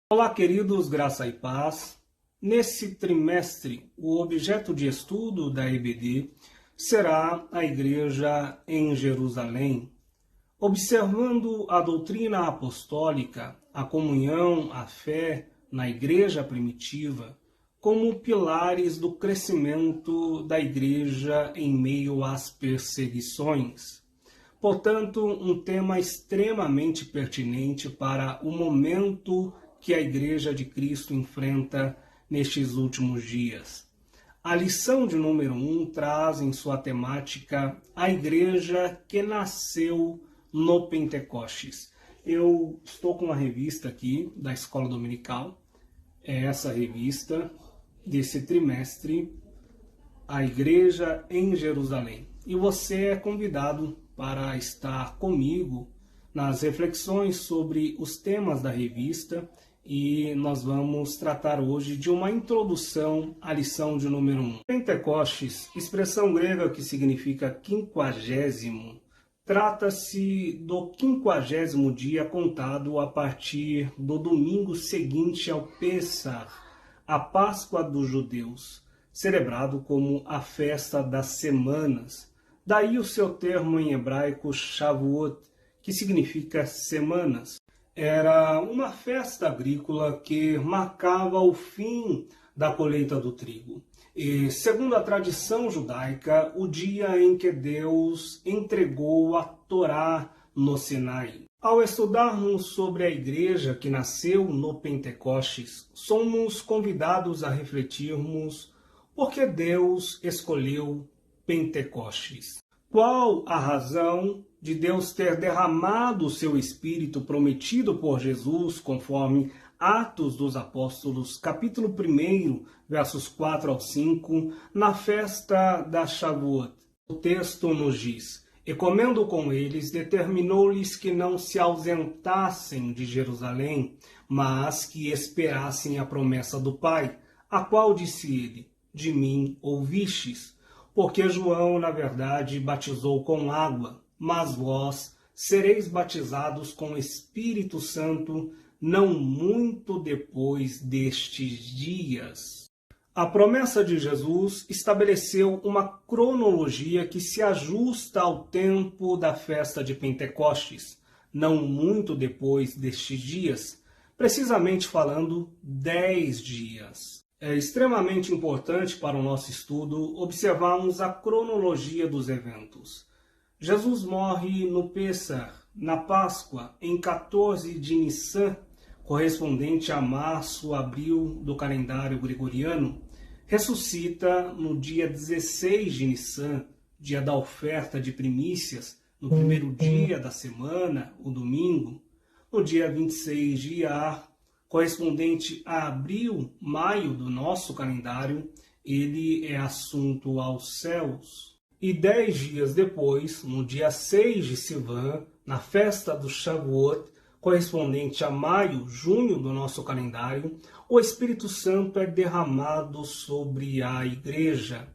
Olá, queridos, graça e paz. Nesse trimestre, o objeto de estudo da EBD será a Igreja em Jerusalém. Observando a doutrina apostólica, a comunhão, a fé na Igreja primitiva, como pilares do crescimento da Igreja em meio às perseguições. Portanto, um tema extremamente pertinente para o momento que a Igreja de Cristo enfrenta nestes últimos dias. A lição de número 1 traz em sua temática a Igreja que nasceu no Pentecostes. Eu estou com uma revista aqui da Escola Dominical, é essa revista desse trimestre, a Igreja em Jerusalém. E você é convidado para estar comigo nas reflexões sobre os temas da revista e nós vamos tratar hoje de uma introdução à lição de número 1. Pentecostes, expressão grega que significa quinquagésimo, trata-se do 50º dia contado a partir do domingo seguinte ao Pêssar, a Páscoa dos judeus, celebrado como a festa das semanas. Daí o seu termo em hebraico Shavuot, que significa semanas. Era uma festa agrícola que marcava o fim da colheita do trigo. E, segundo a tradição judaica, o dia em que Deus entregou a Torá no Sinai. Ao estudarmos sobre a igreja que nasceu no Pentecostes, somos convidados a refletirmos por que Deus escolheu Pentecostes. Qual a razão de Deus ter derramado o seu Espírito prometido por Jesus, conforme Atos dos Apóstolos, capítulo 1, versos 4 ao 5, na festa da Shavuot? O texto nos diz: E comendo com eles, determinou-lhes que não se ausentassem de Jerusalém, mas que esperassem a promessa do Pai, a qual disse ele: De mim ouvistes. Porque João, na verdade, batizou com água, mas vós sereis batizados com Espírito Santo não muito depois destes dias. A promessa de Jesus estabeleceu uma cronologia que se ajusta ao tempo da festa de Pentecostes, não muito depois destes dias, precisamente falando 10 dias. É extremamente importante para o nosso estudo observarmos a cronologia dos eventos. Jesus morre no Pêssar, na Páscoa, em 14 de Nissan, correspondente a março, abril do calendário gregoriano. Ressuscita no dia 16 de Nissan, dia da oferta de primícias, no primeiro dia da semana, o domingo. No dia 26 de Iar, correspondente a abril, maio do nosso calendário, ele é assunto aos céus. E 10 dias depois, no dia 6 de Sivan, na festa do Shavuot, correspondente a maio, junho do nosso calendário, o Espírito Santo é derramado sobre a igreja.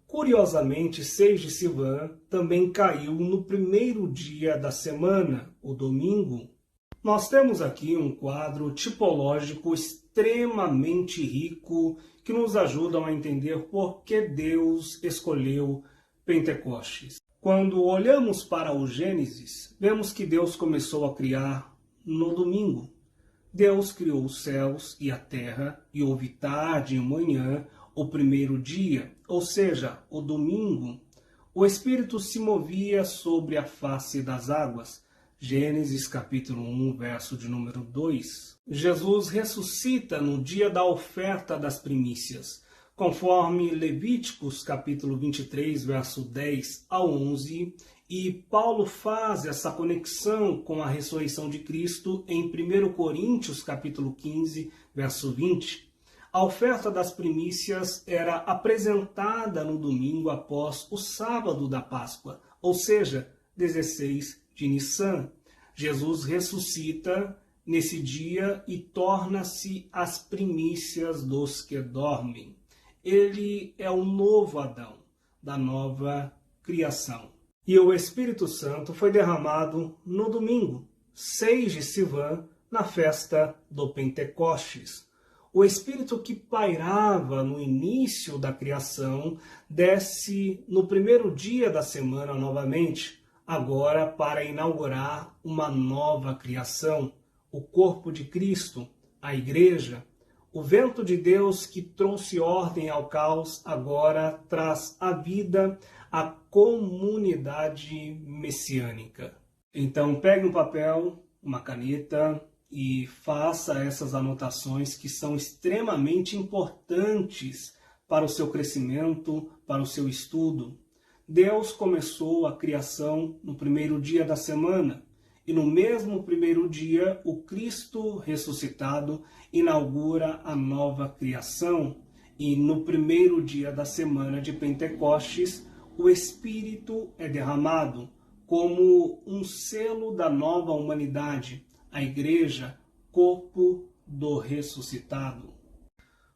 Curiosamente, 6 de Sivan também caiu no primeiro dia da semana, o domingo. Nós temos aqui um quadro tipológico extremamente rico que nos ajuda a entender por que Deus escolheu Pentecostes. Quando olhamos para o Gênesis, vemos que Deus começou a criar no domingo. Deus criou os céus e a terra e houve tarde e manhã, o primeiro dia, ou seja, o domingo. O Espírito se movia sobre a face das águas. Gênesis capítulo 1, verso de número 2. Jesus ressuscita no dia da oferta das primícias, conforme Levíticos capítulo 23, verso 10 ao 11, e Paulo faz essa conexão com a ressurreição de Cristo em 1 Coríntios capítulo 15, verso 20. A oferta das primícias era apresentada no domingo após o sábado da Páscoa, ou seja, 16 de Nissan. Jesus ressuscita nesse dia e torna-se as primícias dos que dormem. Ele é o novo Adão, da nova criação. E o Espírito Santo foi derramado no domingo, 6 de Sivan, na festa do Pentecostes. O Espírito que pairava no início da criação desce no primeiro dia da semana novamente, agora para inaugurar uma nova criação, o corpo de Cristo, a Igreja. O vento de Deus que trouxe ordem ao caos agora traz à vida a comunidade messiânica. Então pegue um papel, uma caneta e faça essas anotações que são extremamente importantes para o seu crescimento, para o seu estudo. Deus começou a criação no primeiro dia da semana, e no mesmo primeiro dia o Cristo ressuscitado inaugura a nova criação, e no primeiro dia da semana de Pentecostes o Espírito é derramado como um selo da nova humanidade, a Igreja, corpo do ressuscitado.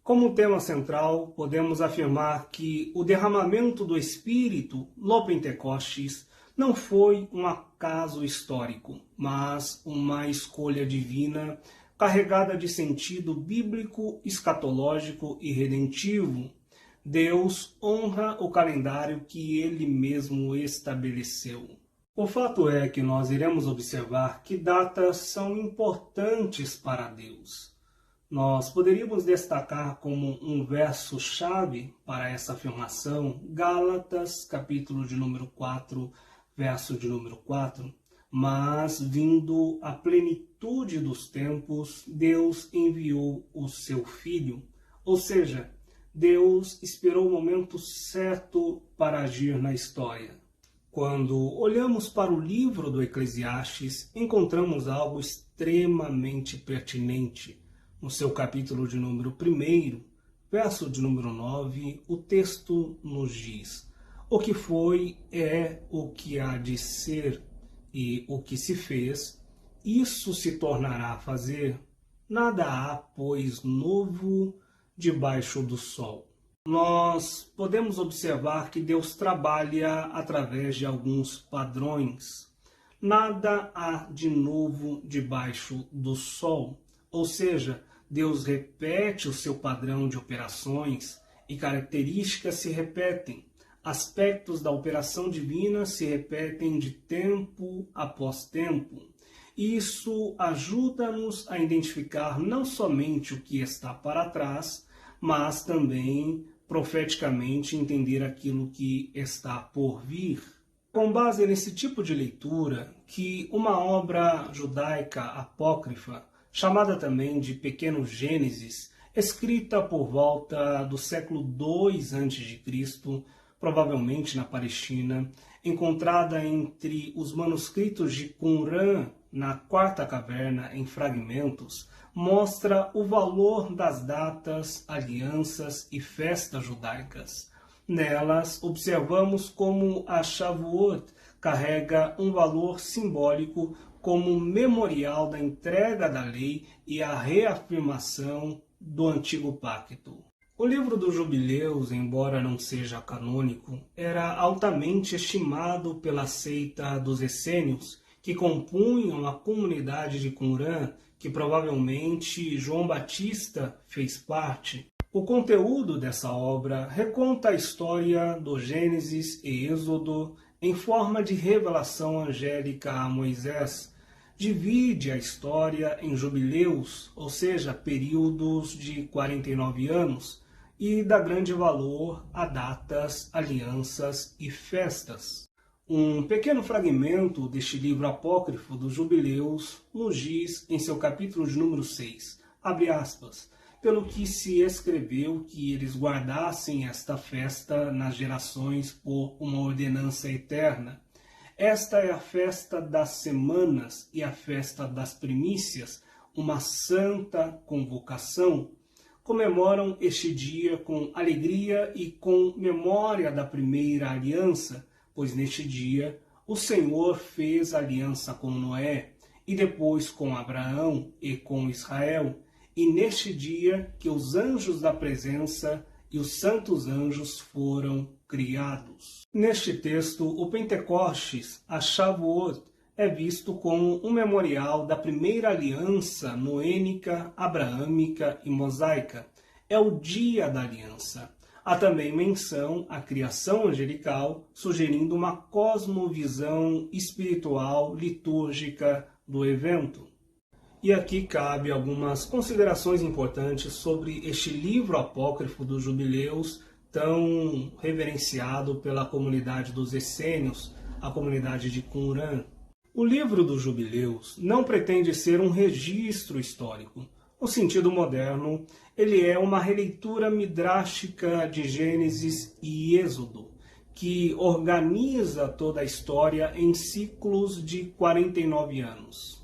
Como tema central, podemos afirmar que o derramamento do Espírito no Pentecostes não foi um acaso histórico, mas uma escolha divina carregada de sentido bíblico, escatológico e redentivo. Deus honra o calendário que Ele mesmo estabeleceu. O fato é que nós iremos observar que datas são importantes para Deus. Nós poderíamos destacar como um verso-chave para essa afirmação Gálatas, capítulo de número 4, verso de número 4. Mas, vindo a plenitude dos tempos, Deus enviou o seu Filho. Ou seja, Deus esperou o momento certo para agir na história. Quando olhamos para o livro do Eclesiastes, encontramos algo extremamente pertinente. No seu capítulo de número 1, verso de número 9, o texto nos diz: o que foi é o que há de ser, e o que se fez, isso se tornará a fazer. Nada há, pois, novo debaixo do sol. Nós podemos observar que Deus trabalha através de alguns padrões. Nada há de novo debaixo do sol. Ou seja, Deus repete o seu padrão de operações e características se repetem. Aspectos da operação divina se repetem de tempo após tempo. Isso ajuda-nos a identificar não somente o que está para trás, mas também profeticamente entender aquilo que está por vir. Com base nesse tipo de leitura, que uma obra judaica apócrifa, chamada também de Pequeno Gênesis, escrita por volta do século II a.C., provavelmente na Palestina, encontrada entre os manuscritos de Qumran, na Quarta Caverna, em fragmentos, mostra o valor das datas, alianças e festas judaicas. Nelas, observamos como a Shavuot carrega um valor simbólico como memorial da entrega da lei e a reafirmação do Antigo Pacto. O livro dos Jubileus, embora não seja canônico, era altamente estimado pela seita dos essênios, que compunham a comunidade de Qumran, que provavelmente João Batista fez parte. O conteúdo dessa obra reconta a história do Gênesis e Êxodo em forma de revelação angélica a Moisés. Divide a história em jubileus, ou seja, períodos de 49 anos, e dá grande valor a datas, alianças e festas. Um pequeno fragmento deste livro apócrifo dos Jubileus nos diz em seu capítulo de número 6, abre aspas, pelo que se escreveu que eles guardassem esta festa nas gerações por uma ordenança eterna. Esta é a festa das semanas e a festa das primícias, uma santa convocação. Comemoram este dia com alegria e com memória da primeira aliança, pois neste dia o Senhor fez aliança com Noé, e depois com Abraão e com Israel, e neste dia que os anjos da presença e os santos anjos foram criados. Neste texto, o Pentecostes, a Shavuot, é visto como um memorial da primeira aliança noênica, abraâmica e mosaica. É o dia da aliança. Há também menção à criação angelical, sugerindo uma cosmovisão espiritual litúrgica do evento. E aqui cabe algumas considerações importantes sobre este livro apócrifo dos Jubileus, tão reverenciado pela comunidade dos essênios, a comunidade de Qumran. O livro dos Jubileus não pretende ser um registro histórico. No sentido moderno, ele é uma releitura midrástica de Gênesis e Êxodo, que organiza toda a história em ciclos de 49 anos.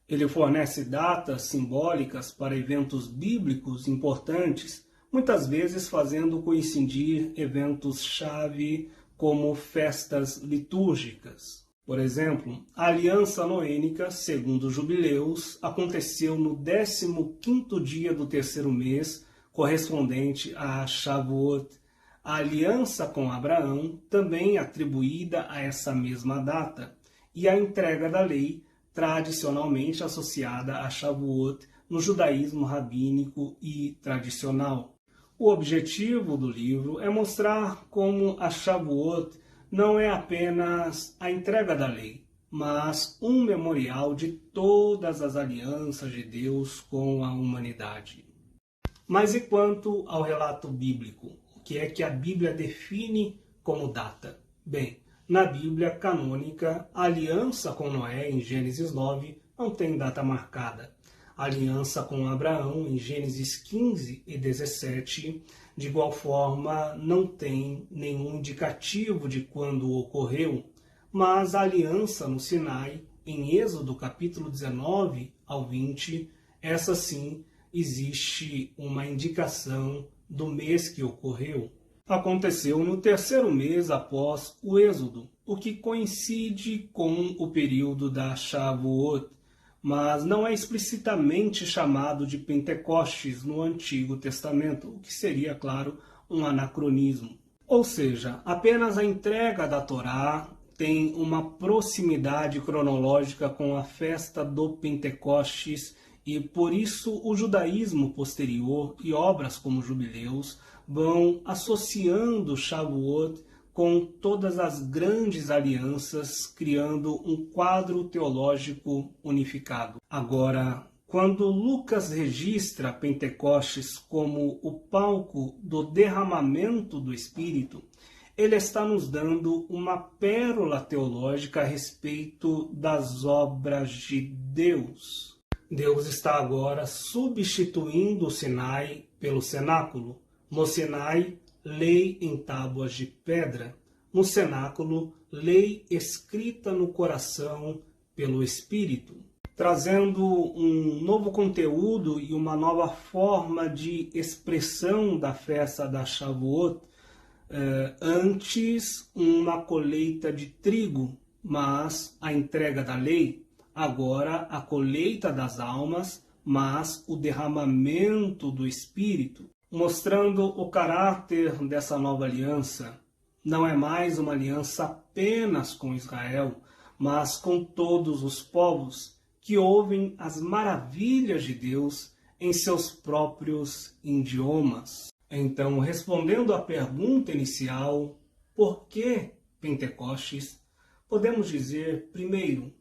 Ele fornece datas simbólicas para eventos bíblicos importantes, muitas vezes fazendo coincidir eventos-chave como festas litúrgicas. Por exemplo, a aliança noênica, segundo os Jubileus, aconteceu no 15º dia do terceiro mês, correspondente a Shavuot. A aliança com Abraão, também atribuída a essa mesma data, e a entrega da lei, tradicionalmente associada a Shavuot no judaísmo rabínico e tradicional. O objetivo do livro é mostrar como a Shavuot não é apenas a entrega da lei, mas um memorial de todas as alianças de Deus com a humanidade. Mas e quanto ao relato bíblico? O que é que a Bíblia define como data? Bem, na Bíblia canônica, a aliança com Noé, em Gênesis 9, não tem data marcada. A aliança com Abraão, em Gênesis 15 e 17, de igual forma, não tem nenhum indicativo de quando ocorreu, mas a aliança no Sinai, em Êxodo capítulo 19 ao 20, essa sim existe uma indicação do mês que ocorreu. Aconteceu no terceiro mês após o Êxodo, o que coincide com o período da Shavuot, mas não é explicitamente chamado de Pentecostes no Antigo Testamento, o que seria, claro, um anacronismo. Ou seja, apenas a entrega da Torá tem uma proximidade cronológica com a festa do Pentecostes e, por isso, o judaísmo posterior e obras como Jubileus vão associando Shavuot com todas as grandes alianças, criando um quadro teológico unificado. Agora, quando Lucas registra Pentecostes como o palco do derramamento do Espírito, ele está nos dando uma pérola teológica a respeito das obras de Deus. Deus está agora substituindo o Sinai pelo cenáculo. No Sinai, lei em tábuas de pedra. No cenáculo, lei escrita no coração pelo Espírito, trazendo um novo conteúdo e uma nova forma de expressão da festa da Shavuot. Antes, uma colheita de trigo, mas a entrega da lei. Agora, a colheita das almas, mas o derramamento do Espírito, mostrando o caráter dessa nova aliança. Não é mais uma aliança apenas com Israel, mas com todos os povos que ouvem as maravilhas de Deus em seus próprios idiomas. Então, respondendo à pergunta inicial, por que Pentecostes? Podemos dizer, primeiro,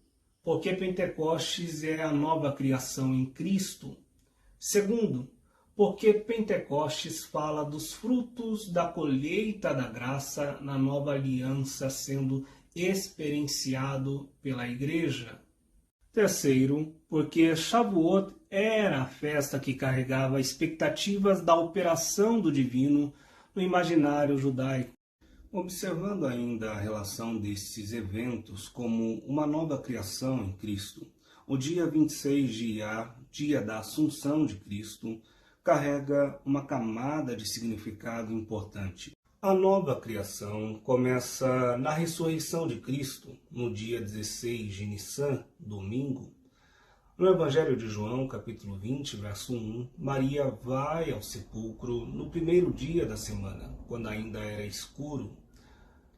porque Pentecostes é a nova criação em Cristo. Segundo, porque Pentecostes fala dos frutos da colheita da graça na nova aliança sendo experienciado pela Igreja. Terceiro, porque Shavuot era a festa que carregava expectativas da operação do divino no imaginário judaico. Observando ainda a relação desses eventos como uma nova criação em Cristo, o dia 26 de Iyar, dia da Assunção de Cristo, carrega uma camada de significado importante. A nova criação começa na ressurreição de Cristo, no dia 16 de Nissan, domingo. No Evangelho de João, capítulo 20, verso 1, Maria vai ao sepulcro no primeiro dia da semana, quando ainda era escuro.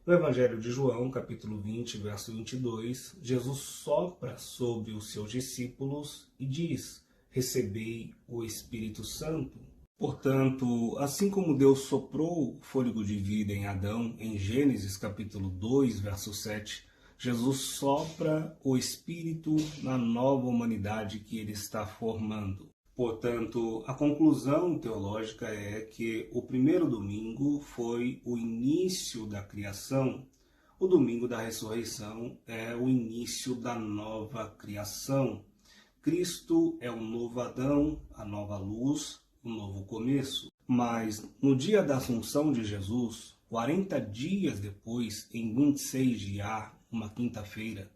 No Evangelho de João, capítulo 20, verso 22, Jesus sopra sobre os seus discípulos e diz: recebei o Espírito Santo. Portanto, assim como Deus soprou o fôlego de vida em Adão, em Gênesis capítulo 2, verso 7, Jesus sopra o Espírito na nova humanidade que ele está formando. Portanto, a conclusão teológica é que o primeiro domingo foi o início da criação. O domingo da ressurreição é o início da nova criação. Cristo é o novo Adão, a nova luz, o novo começo. Mas no dia da Assunção de Jesus, 40 dias depois, em 26 de Iar, uma quinta-feira,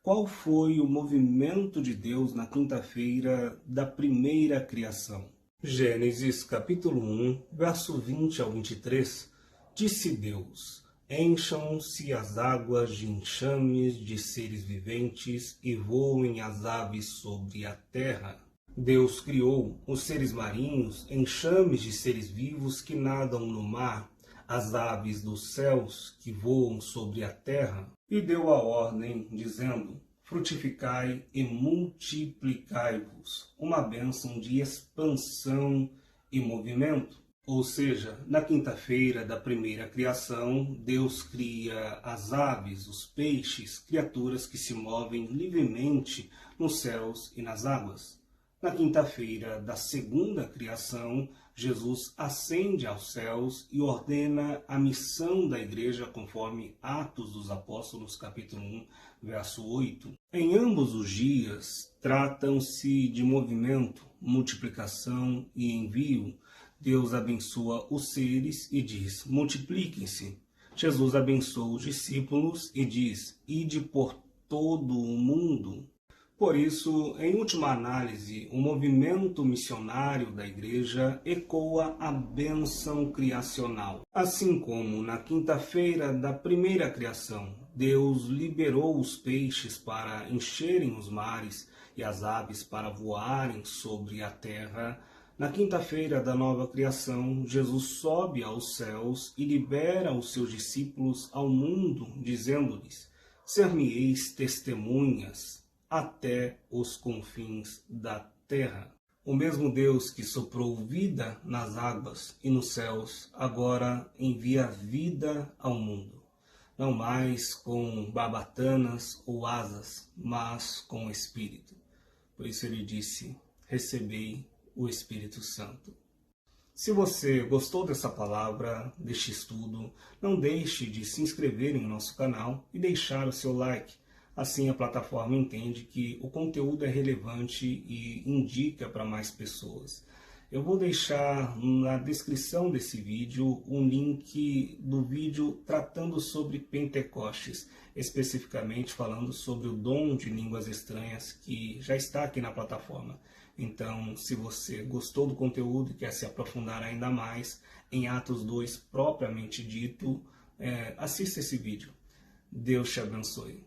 qual foi o movimento de Deus na quinta-feira da primeira criação? Gênesis capítulo 1, verso 20 ao 23, disse Deus: encham-se as águas de enxames de seres viventes e voem as aves sobre a terra. Deus criou os seres marinhos, enxames de seres vivos que nadam no mar, as aves dos céus que voam sobre a terra, e deu a ordem, dizendo: frutificai e multiplicai-vos, uma bênção de expansão e movimento. Ou seja, na quinta-feira da primeira criação, Deus cria as aves, os peixes, criaturas que se movem livremente nos céus e nas águas. Na quinta-feira da segunda criação, Jesus ascende aos céus e ordena a missão da igreja conforme Atos dos Apóstolos, capítulo 1, verso 8. Em ambos os dias, tratam-se de movimento, multiplicação e envio. Deus abençoa os seres e diz: multipliquem-se. Jesus abençoa os discípulos e diz: ide por todo o mundo. Por isso, em última análise, o movimento missionário da Igreja ecoa a bênção criacional. Assim como na quinta-feira da primeira criação, Deus liberou os peixes para encherem os mares e as aves para voarem sobre a terra, na quinta-feira da nova criação, Jesus sobe aos céus e libera os seus discípulos ao mundo, dizendo-lhes: ser-me-eis testemunhas até os confins da terra. O mesmo Deus que soprou vida nas águas e nos céus, agora envia vida ao mundo. Não mais com barbatanas ou asas, mas com o Espírito. Por isso ele disse: recebei o Espírito Santo. Se você gostou dessa palavra, deste estudo, não deixe de se inscrever em nosso canal e deixar o seu like. Assim a plataforma entende que o conteúdo é relevante e indica para mais pessoas. Eu vou deixar na descrição desse vídeo um link do vídeo tratando sobre Pentecostes, especificamente falando sobre o dom de línguas estranhas que já está aqui na plataforma. Então, se você gostou do conteúdo e quer se aprofundar ainda mais em Atos 2 propriamente dito, assista esse vídeo. Deus te abençoe.